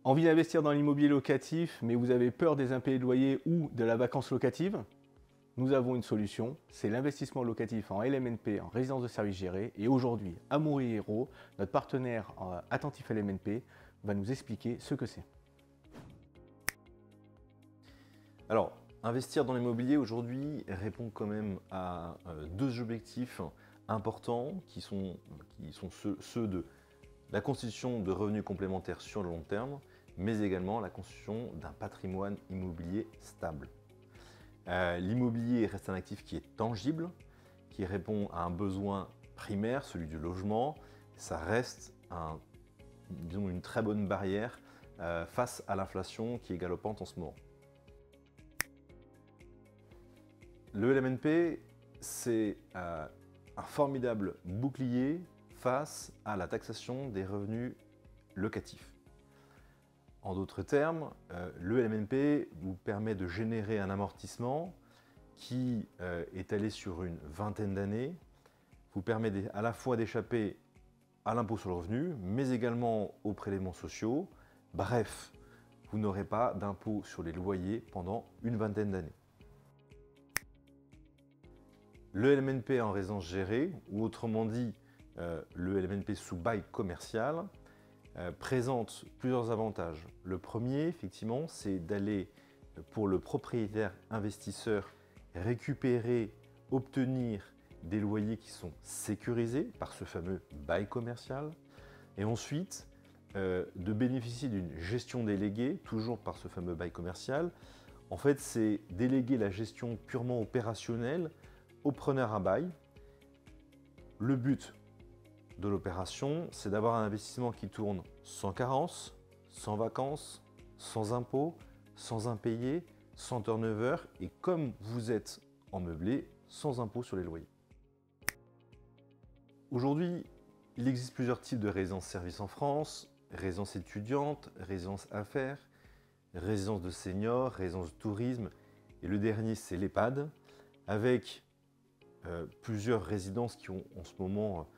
Envie d'investir dans l'immobilier locatif, mais vous avez peur des impayés de loyer ou de la vacance locative? Nous avons une solution, c'est l'investissement locatif en LMNP, en résidence de services gérés. Et aujourd'hui, Amaury Hérault, notre partenaire attentif LMNP, va nous expliquer ce que c'est. Alors, investir dans l'immobilier aujourd'hui répond quand même à deux objectifs importants qui sont ceux de la constitution de revenus complémentaires sur le long terme, mais également la constitution d'un patrimoine immobilier stable. L'immobilier reste un actif qui est tangible, qui répond à un besoin primaire, celui du logement. Ça reste une très bonne barrière face à l'inflation qui est galopante en ce moment. Le LMNP, c'est un formidable bouclier face à la taxation des revenus locatifs. En d'autres termes, le LMNP vous permet de générer un amortissement qui est allé sur une vingtaine d'années, vous permet à la fois d'échapper à l'impôt sur le revenu, mais également aux prélèvements sociaux. Bref, vous n'aurez pas d'impôt sur les loyers pendant une vingtaine d'années. Le LMNP en résidence gérée, ou autrement dit le LMNP sous bail commercial, présente plusieurs avantages. Le premier, effectivement, c'est d'aller pour le propriétaire investisseur récupérer, obtenir des loyers qui sont sécurisés par ce fameux bail commercial, et ensuite de bénéficier d'une gestion déléguée, toujours par ce fameux bail commercial. En fait, c'est déléguer la gestion purement opérationnelle au preneur à bail. Le but de l'opération, c'est d'avoir un investissement qui tourne sans carence, sans vacances, sans impôts, sans impayés, sans turnover et comme vous êtes en meublé, sans impôt sur les loyers. Aujourd'hui, il existe plusieurs types de résidences-services en France, résidences étudiantes, résidences affaires, résidences de seniors, résidences de tourisme et le dernier c'est l'EHPAD avec plusieurs résidences qui ont en ce moment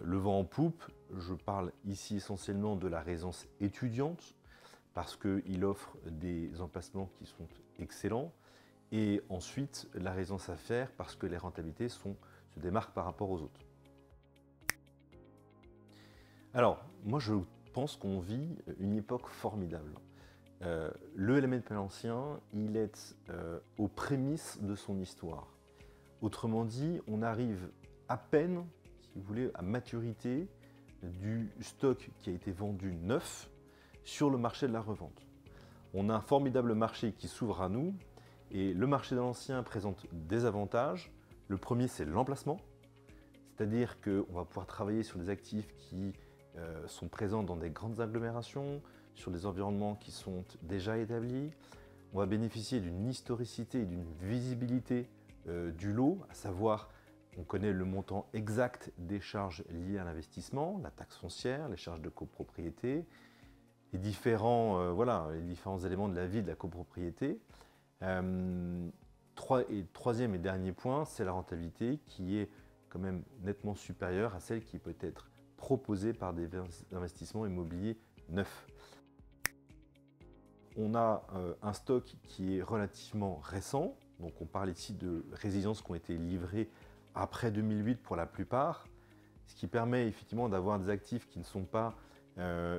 le vent en poupe. Je parle ici essentiellement de la résidence étudiante parce qu'il offre des emplacements qui sont excellents et ensuite la résidence affaires parce que les rentabilités se démarquent par rapport aux autres. Alors, moi je pense qu'on vit une époque formidable. Le LMNP ancien, il est aux prémices de son histoire. Autrement dit, on arrive à peine, si vous voulez, à maturité du stock qui a été vendu neuf sur le marché de la revente. On a un formidable marché qui s'ouvre à nous et le marché de l'ancien présente des avantages. Le premier, c'est l'emplacement, c'est-à-dire qu'on va pouvoir travailler sur des actifs qui sont présents dans des grandes agglomérations, sur des environnements qui sont déjà établis. On va bénéficier d'une historicité et d'une visibilité du lot, à savoir on connaît le montant exact des charges liées à l'investissement, la taxe foncière, les charges de copropriété, les différents éléments de la vie de la copropriété. Troisième et dernier point, c'est la rentabilité qui est quand même nettement supérieure à celle qui peut être proposée par des investissements immobiliers neufs. On a un stock qui est relativement récent, donc on parle ici de résidences qui ont été livrées après 2008 pour la plupart, ce qui permet effectivement d'avoir des actifs qui ne sont pas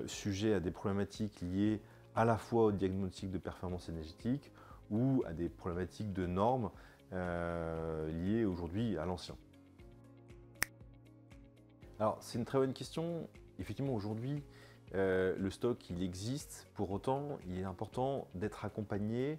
sujets à des problématiques liées à la fois au diagnostic de performance énergétique ou à des problématiques de normes liées aujourd'hui à l'ancien. Alors c'est une très bonne question. Effectivement aujourd'hui, le stock il existe, pour autant il est important d'être accompagné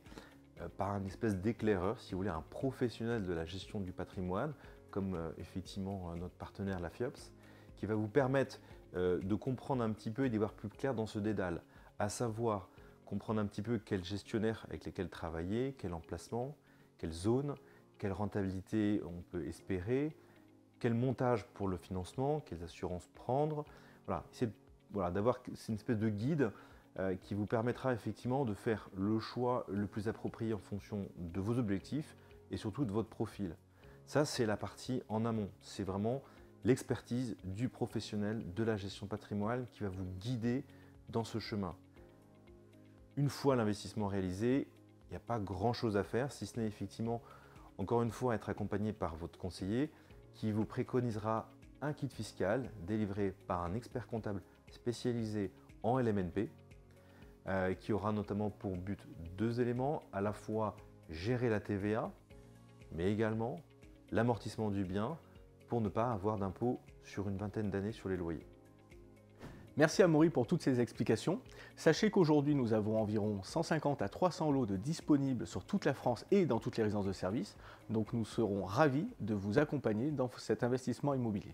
par un espèce d'éclaireur, si vous voulez, un professionnel de la gestion du patrimoine, comme effectivement notre partenaire la FIOPS, qui va vous permettre de comprendre un petit peu et d'y voir plus clair dans ce dédale, à savoir comprendre un petit peu quel gestionnaire avec lesquels travailler, quel emplacement, quelle zone, quelle rentabilité on peut espérer, quel montage pour le financement, quelles assurances prendre. Voilà, c'est une espèce de guide qui vous permettra effectivement de faire le choix le plus approprié en fonction de vos objectifs et surtout de votre profil. Ça, c'est la partie en amont. C'est vraiment l'expertise du professionnel de la gestion patrimoniale qui va vous guider dans ce chemin. Une fois l'investissement réalisé, il n'y a pas grand-chose à faire, si ce n'est effectivement, encore une fois, être accompagné par votre conseiller qui vous préconisera un kit fiscal délivré par un expert comptable spécialisé en LMNP, qui aura notamment pour but deux éléments, à la fois gérer la TVA, mais également l'amortissement du bien pour ne pas avoir d'impôt sur une vingtaine d'années sur les loyers. Merci Amaury pour toutes ces explications. Sachez qu'aujourd'hui nous avons environ 150 à 300 lots de disponibles sur toute la France et dans toutes les résidences de service. Donc nous serons ravis de vous accompagner dans cet investissement immobilier.